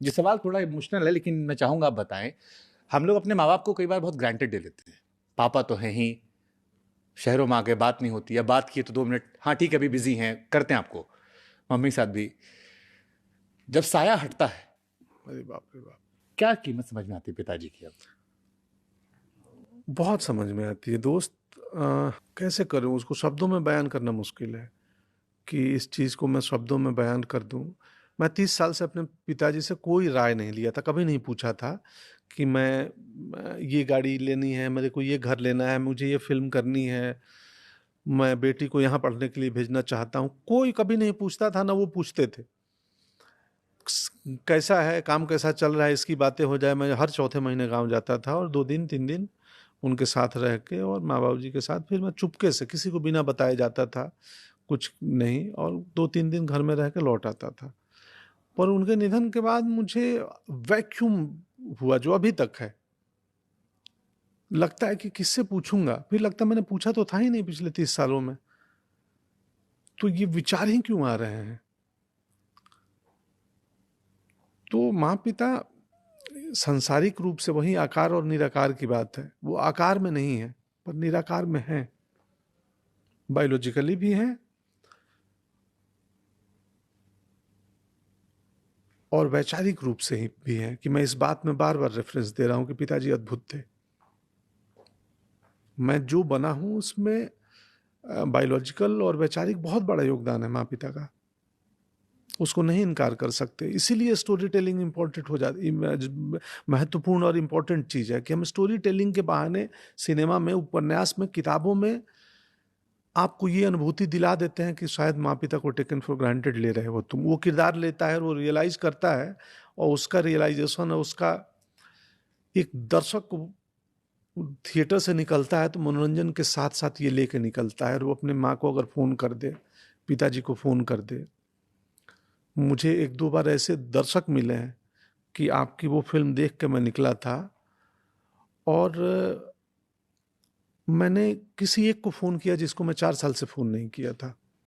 ये सवाल थोड़ा इमोशनल है, लेकिन मैं चाहूंगा आप बताएं। हम लोग अपने माँ बाप को कई बार बहुत ग्रांटेड ले लेते हैं। पापा तो हैं ही, शहरों में आ गए, बात नहीं होती, या बात की तो 2 मिनट, हाँ ठीक है अभी बिजी हैं, करते हैं आपको। मम्मी के साथ भी जब साया हटता है, अरे बाप रे बाप, क्या कीमत समझ में आती है पिताजी की अब? बहुत समझ में आती है दोस्त। कैसे करूं, उसको शब्दों में बयान करना मुश्किल है कि इस चीज़ को मैं शब्दों में बयान कर दूं। मैं 30 साल से अपने पिताजी से कोई राय नहीं लिया था, कभी नहीं पूछा था कि मैं ये गाड़ी लेनी है, मेरे को ये घर लेना है, मुझे ये फिल्म करनी है, मैं बेटी को यहाँ पढ़ने के लिए भेजना चाहता हूँ। कोई कभी नहीं पूछता था, ना वो पूछते थे। कैसा है काम, कैसा चल रहा है, इसकी बातें हो जाए। मैं हर चौथे महीने गांव जाता था और 2 दिन 3 दिन उनके साथ रह के और माँ बाबू जी के साथ फिर मैं चुपके से, किसी को बिना बताए जाता था, कुछ नहीं, और 2 3 दिन घर में रह के लौट आता था। पर उनके निधन के बाद मुझे वैक्यूम हुआ जो अभी तक है। लगता है कि किससे पूछूंगा, फिर लगता है मैंने पूछा तो था ही नहीं पिछले 30 सालों में, तो ये विचार ही क्यों आ रहे हैं। तो माँ पिता सांसारिक रूप से वही आकार और निराकार की बात है, वो आकार में नहीं है पर निराकार में है, बायोलॉजिकली भी है और वैचारिक रूप से ही भी है। कि मैं इस बात में बार बार रेफरेंस दे रहा हूं कि पिताजी अद्भुत थे। मैं जो बना हूं उसमें बायोलॉजिकल और वैचारिक बहुत बड़ा योगदान है माँ पिता का, उसको नहीं इनकार कर सकते। इसीलिए स्टोरी टेलिंग इम्पोर्टेंट हो जाती, महत्वपूर्ण और इम्पोर्टेंट चीज़ है कि हम स्टोरी टेलिंग के बहाने सिनेमा में, उपन्यास में, किताबों में आपको ये अनुभूति दिला देते हैं कि शायद माँ पिता को टेकन फॉर ग्रांटेड ले रहे हो तुम। वो किरदार लेता है और वो रियलाइज करता है, और उसका रियलाइजेशन है, उसका एक दर्शक को थिएटर से निकलता है तो मनोरंजन के साथ साथ ये लेके निकलता है। और वो अपने माँ को अगर फ़ोन कर दे, पिताजी को फ़ोन कर दे। मुझे 1 2 बार ऐसे दर्शक मिले हैं कि आपकी वो फिल्म देख के मैं निकला था और मैंने किसी एक को फ़ोन किया जिसको मैं 4 साल से फ़ोन नहीं किया था,